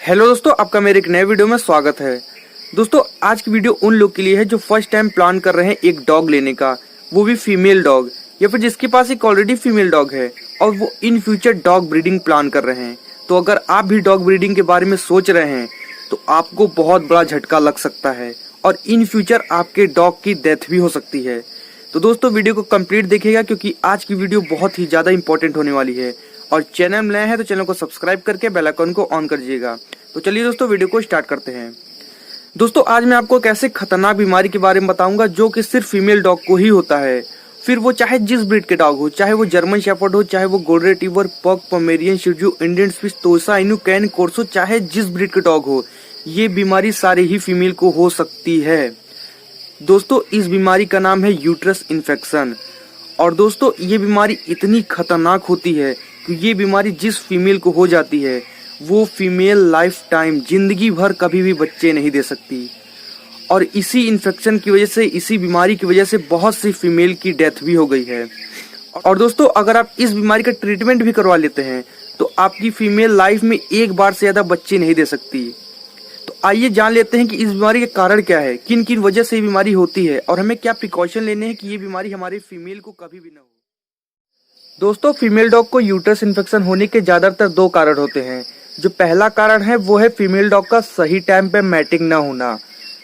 Hello दोस्तों, आपका मेरे एक नए वीडियो में स्वागत है। दोस्तों, आज की वीडियो उन लोग के लिए है जो फर्स्ट टाइम प्लान कर रहे हैं एक डॉग लेने का, वो भी फीमेल डॉग, या फिर जिसके पास एक ऑलरेडी फीमेल डॉग है और वो in future dog breeding plan कर रहे हैं। तो अगर आप भी डॉग ब्रीडिंग के बारे में सोच रहे हैं तो आपको बहुत बड़ा झटका लग सकता है और इन फ्यूचर आपके डॉग की डेथ भी हो सकती है। तो दोस्तों, वीडियो को कंप्लीट देखिएगा क्योंकि आज की वीडियो बहुत ही ज्यादा इंपॉर्टेंट होने वाली है। और चैनल में नए हैं तो चैनल को सब्सक्राइब करके बेल आइकन को ऑन कर दीजिएगा। तो चलिए दोस्तों, वीडियो को स्टार्ट करते हैं। दोस्तों, आज मैं आपको एक ऐसे खतरनाक बीमारी के बारे में बताऊंगा जो कि सिर्फ फीमेल डॉग को ही होता है। फिर वो चाहे जिस ब्रीड के डॉग हो, चाहे वो जर्मन शेफर्ड हो, चाहे वो गोल्डन रिट्रीवर, पग, Pomeranian, Shih Tzu, Indian Spitz, तोसा, इनू, कैन, कोर्सो, चाहे जिस ब्रीड के डॉग हो, ये बीमारी सारे ही फीमेल को हो सकती है। दोस्तों, इस बीमारी का नाम है यूट्रस इन्फेक्शन। और दोस्तों, ये बीमारी इतनी खतरनाक होती है कि ये बीमारी जिस फीमेल को हो जाती है वो फीमेल लाइफ टाइम जिंदगी भर कभी भी बच्चे नहीं दे सकती। और इसी इन्फेक्शन की वजह से, इसी बीमारी की वजह से बहुत सी फीमेल की डेथ भी हो गई है। और दोस्तों, अगर आप इस बीमारी का ट्रीटमेंट भी करवा लेते हैं तो आपकी फीमेल लाइफ में एक बार से ज्यादा बच्चे नहीं दे सकती। तो आइए जान लेते हैं कि इस बीमारी के कारण क्या है, किन किन वजह से ये बीमारी होती है और हमें क्या प्रिकॉशन लेने हैं कि ये बीमारी हमारे फीमेल को कभी भी न हो। दोस्तों, फीमेल डॉग को यूट्रस इन्फेक्शन होने के ज्यादातर दो कारण होते हैं। जो पहला कारण है वो है फीमेल डॉग का सही टाइम पे मैटिंग ना होना।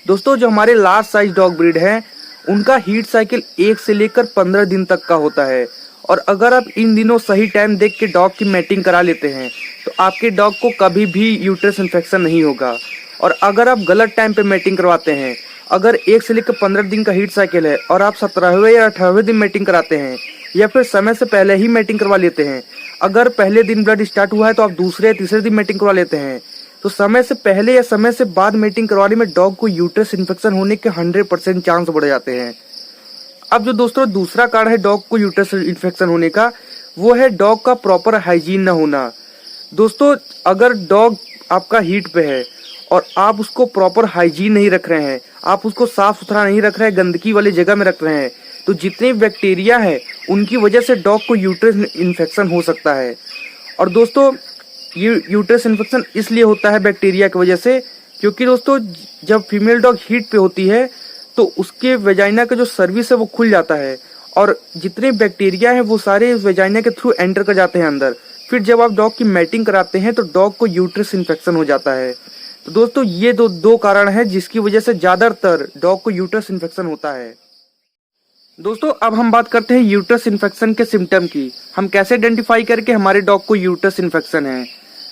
दोस्तों, जो हमारे लार्ज साइज डॉग ब्रीड है उनका हीट साइकिल 1 से लेकर 15 दिन तक का होता है। और अगर आप इन दिनों सही टाइम देख के डॉग की मैटिंग करा लेते हैं तो आपके डॉग को कभी भी यूट्रस इन्फेक्शन नहीं होगा। और अगर आप गलत टाइम पे मैटिंग करवाते हैं, अगर 1 से लेकर 15 दिन का हीट साइकिल है और आप 17वें या 18वें दिन मैटिंग कराते हैं या फिर समय से पहले ही मैटिंग करवा लेते हैं, अगर पहले दिन ब्लड स्टार्ट हुआ है तो आप दूसरे या तीसरे दिन मैटिंग करवा लेते हैं, तो समय से पहले या समय से बाद मैटिंग करवाने में डॉग को यूट्रस इन्फेक्शन होने के 100% चांस बढ़ जाते हैं। अब जो दोस्तों दूसरा कारण है डॉग को यूट्रस इन्फेक्शन होने का, वो है डॉग का प्रॉपर हाइजीन न होना। दोस्तों, अगर डॉग आपका हीट पे है और आप उसको प्रॉपर हाइजीन नहीं रख रहे हैं, आप उसको साफ सुथरा नहीं रख रहे हैं, गंदगी वाली जगह में रख रहे हैं, तो जितने बैक्टीरिया है उनकी वजह से डॉग को यूट्रस इन्फेक्शन हो सकता है। और दोस्तों, ये यूट्रस इन्फेक्शन इसलिए होता है बैक्टीरिया की वजह से क्योंकि दोस्तों जब फीमेल डॉग हीट पे होती है तो उसके वेजाइना का जो सर्विस है वो खुल जाता है और जितने बैक्टीरिया है वो सारे वेजाइना के थ्रू एंटर कर जाते हैं अंदर। फिर जब आप डॉग की मैटिंग कराते हैं तो डॉग को यूट्रस इन्फेक्शन हो जाता है। तो दोस्तों, ये दो कारण है जिसकी वजह से ज्यादातर डॉग को यूट्रस इन्फेक्शन होता है। दोस्तों, अब हम बात करते हैं यूट्रस इन्फेक्शन के सिम्टम की। हम कैसे आइडेंटिफाई करके हमारे डॉग को यूट्रस इन्फेक्शन है।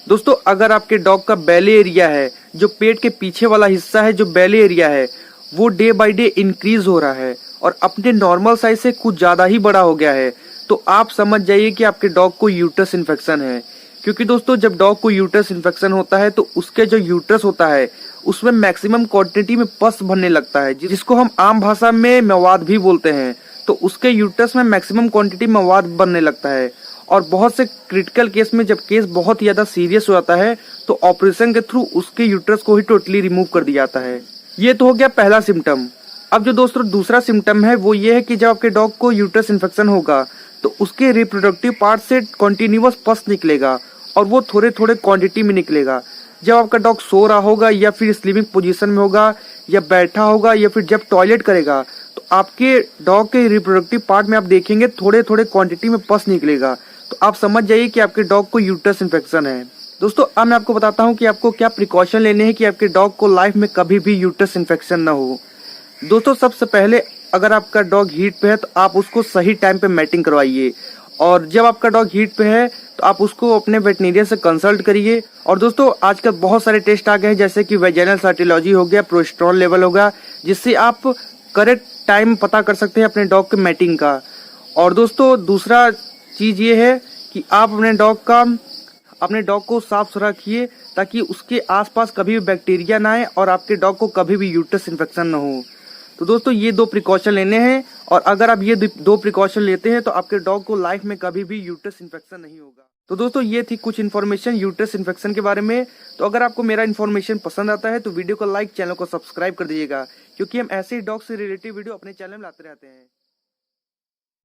दोस्तों, अगर आपके डॉग का बेली एरिया है, जो पेट के पीछे वाला हिस्सा है, जो बेली एरिया है, वो डे बाय डे इंक्रीज हो रहा है और अपने नॉर्मल साइज से कुछ ज्यादा ही बड़ा हो गया है, तो आप समझ जाइए कि आपके डॉग को यूट्रस इन्फेक्शन है। क्योंकि दोस्तों, जब डॉग को यूट्रस इन्फेक्शन होता है तो उसके जो यूट्रस होता है उसमें मैक्सिमम क्वांटिटी में पस भरने लगता है, जिसको हम आम भाषा में मवाद भी बोलते हैं। तो उसके यूट्रस में मैक्सिमम क्वांटिटी में मवाद बनने लगता है और बहुत से क्रिटिकल केस में, जब केस बहुत ही ज्यादा सीरियस हो जाता है, तो ऑपरेशन के थ्रू उसके यूट्रस को ही टोटली रिमूव कर दिया जाता है। ये तो हो गया पहला सिम्टम। अब जो दोस्तों दूसरा सिम्टम है वो ये है कि जब आपके डॉग को यूट्रस इन्फेक्शन होगा तो उसके रिप्रोडक्टिव पार्ट से कॉन्टिन्यूअस पस निकलेगा और वो थोड़े थोड़े क्वांटिटी में निकलेगा। जब आपका डॉग सो रहा होगा या फिर स्लीपिंग पोजीशन में होगा या बैठा होगा या फिर जब टॉयलेट करेगा तो आपके डॉग के रिप्रोडक्टिव पार्ट में आप देखेंगे थोड़े थोड़े क्वांटिटी में पस निकलेगा। तो आप समझ जाइए कि आपके डॉग को यूट्रस इन्फेक्शन है। दोस्तों, अब मैं आपको बताता हूँ कि आपको क्या प्रिकॉशन लेने हैं कि आपके डॉग को लाइफ में कभी भी यूट्रस इन्फेक्शन ना हो। दोस्तों, सबसे पहले अगर आपका डॉग हीट पे है तो आप उसको सही टाइम पे मैटिंग करवाइए। और जब आपका डॉग हीट पे है तो आप उसको अपने वेटनेरियन से कंसल्ट करिए। और दोस्तों, आजकल बहुत सारे टेस्ट आ गए हैं, जैसे कि वेजाइनल सर्टिलॉजी हो गया, प्रोस्टेरोल लेवल होगा, जिससे आप करेक्ट टाइम पता कर सकते हैं अपने डॉग के मैटिंग का। और दोस्तों, दूसरा चीज ये है कि आप अपने डॉग को साफ सुथरा रखिए ताकि उसके आसपास कभी भी बैक्टीरिया ना आए और आपके डॉग को कभी भी यूट्रस इन्फेक्शन ना हो। तो दोस्तों, ये 2 प्रिकॉशन लेने हैं और अगर आप ये 2 प्रिकॉशन लेते हैं तो आपके डॉग को लाइफ में कभी भी यूट्रस इन्फेक्शन नहीं होगा। तो दोस्तों, ये थी कुछ इन्फॉर्मेशन यूट्रस इन्फेक्शन के बारे में। तो अगर आपको मेरा इन्फॉर्मेशन पसंद आता है तो वीडियो को लाइक, चैनल को सब्सक्राइब कर दीजिएगा क्योंकि हम ऐसे ही डॉग से रिलेटेड वीडियो अपने चैनल में लाते रहते हैं।